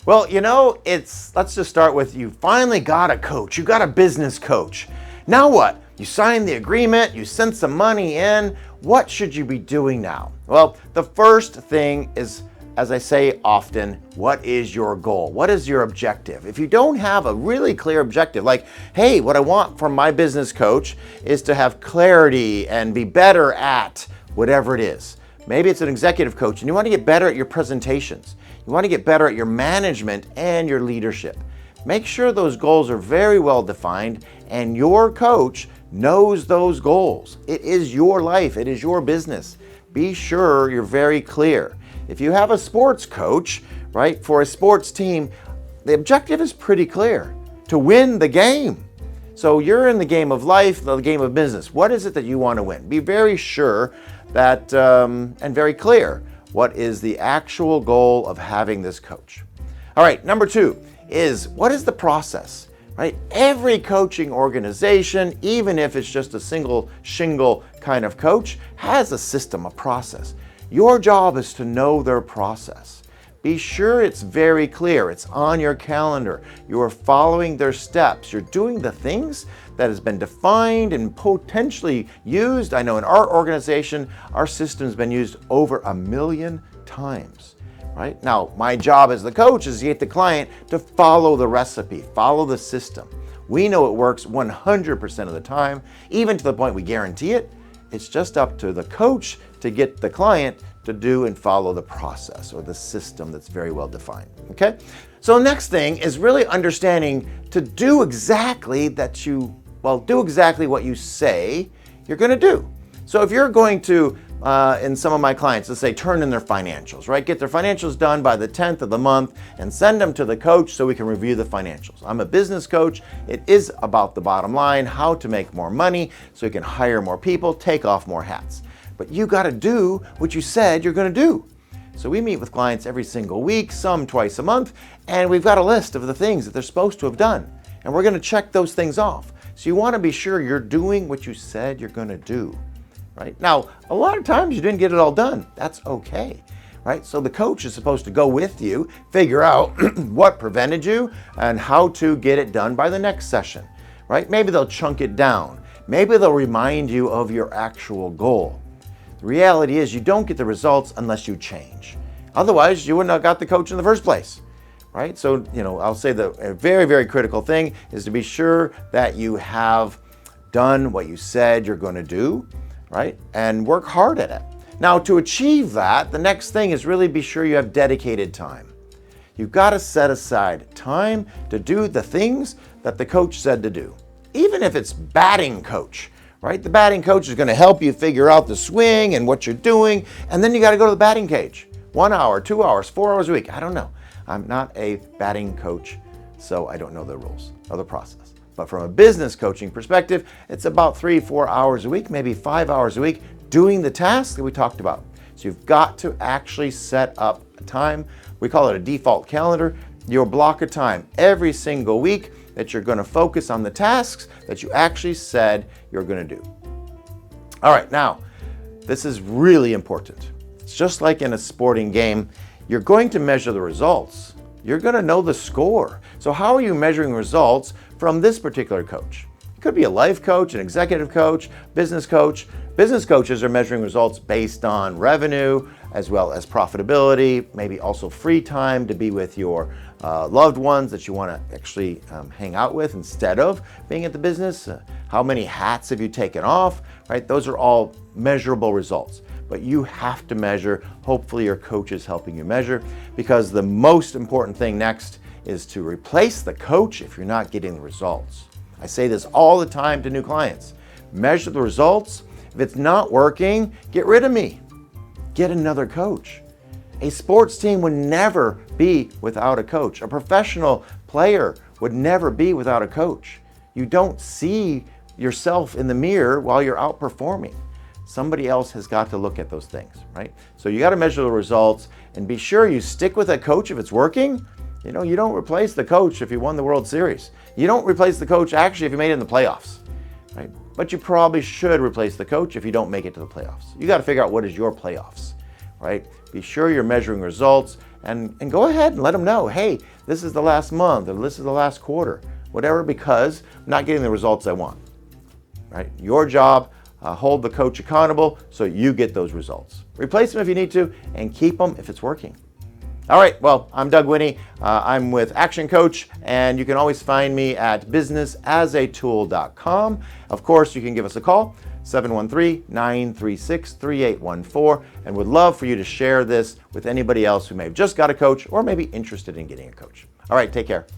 Well, let's just start with you finally got a coach. You got a business coach. Now what? You signed the agreement, you sent some money in. What should you be doing now? Well, the first thing is, as I say often, what is your goal? What is your objective? If you don't have a really clear objective, like, hey, what I want from my business coach is to have clarity and be better at whatever it is. Maybe it's an executive coach and you want to get better at your presentations. You want to get better at your management and your leadership. Make sure those goals are very well defined and your coach knows those goals. It is your life. It is your business. Be sure you're very clear. If you have a sports coach, right, for a sports team, the objective is pretty clear: to win the game. So you're in the game of life, the game of business. What is it that you want to win? Be very sure that, and very clear, what is the actual goal of having this coach. All right, number 2 is, what is the process, right? Every coaching organization, even if it's just a single shingle kind of coach, has a system, a process. Your job is to know their process. Be sure it's very clear. It's on your calendar. You are following their steps. You're doing the things that has been defined and potentially used. I know in our organization, our system's been used over 1 million times. Right? Now, my job as the coach is to get the client to follow the recipe, follow the system. We know it works 100% of the time, even to the point we guarantee it. It's just up to the coach to get the client to do and follow the process or the system that's very well defined, okay? So the next thing is really understanding to do exactly do exactly what you say you're gonna do. So if you're going to, in some of my clients, let's say turn in their financials, right? Get their financials done by the 10th of the month and send them to the coach so we can review the financials. I'm a business coach. It is about the bottom line, how to make more money so you can hire more people, take off more hats. But you got to do what you said you're going to do. So we meet with clients every single week, some twice a month, and we've got a list of the things that they're supposed to have done. And we're going to check those things off. So you want to be sure you're doing what you said you're going to do. Right? Now, a lot of times you didn't get it all done. That's okay, right? So the coach is supposed to go with you, figure out what prevented you and how to get it done by the next session, right? Maybe they'll chunk it down. Maybe they'll remind you of your actual goal. The reality is you don't get the results unless you change. Otherwise, you wouldn't have got the coach in the first place, right? So, I'll say a very, very critical thing is to be sure that you have done what you said you're going to do, right? And work hard at it. Now, to achieve that, the next thing is really be sure you have dedicated time. You've got to set aside time to do the things that the coach said to do. Even if it's batting coach, right? The batting coach is going to help you figure out the swing and what you're doing, and then you got to go to the batting cage. 1 hour, 2 hours, 4 hours a week. I don't know. I'm not a batting coach, so I don't know the rules or the process. But from a business coaching perspective, it's about 3-4 hours a week, maybe 5 hours a week, doing the tasks that we talked about. So you've got to actually set up a time. We call it a default calendar. Your block of time every single week that you're going to focus on the tasks that you actually said you're going to do. All right, now, this is really important. It's just like in a sporting game. You're going to measure the results. You're going to know the score. So how are you measuring results from this particular coach? It could be a life coach, an executive coach, business coach. Business coaches are measuring results based on revenue as well as profitability, maybe also free time to be with your loved ones that you want to actually hang out with instead of being at the business. How many hats have you taken off, right? Those are all measurable results. But you have to measure. Hopefully your coach is helping you measure, because the most important thing next is to replace the coach if you're not getting the results. I say this all the time to new clients. Measure the results. If it's not working, get rid of me. Get another coach. A sports team would never be without a coach. A professional player would never be without a coach. You don't see yourself in the mirror while you're outperforming. Somebody else has got to look at those things, right? So you got to measure the results and be sure you stick with a coach if it's working. You don't replace the coach if you won the World Series. You don't replace the coach actually if you made it in the playoffs, right? But you probably should replace the coach if you don't make it to the playoffs. You got to figure out what is your playoffs, right? Be sure you're measuring results and go ahead and let them know, hey, this is the last month or this is the last quarter, whatever, because I'm not getting the results I want. Right? Your job, hold the coach accountable so you get those results. Replace them if you need to, and keep them if it's working. All right, well, I'm Doug Winnie. I'm with Action Coach, and you can always find me at businessasatool.com. Of course, you can give us a call, 713-936-3814, and would love for you to share this with anybody else who may have just got a coach or maybe interested in getting a coach. All right, take care.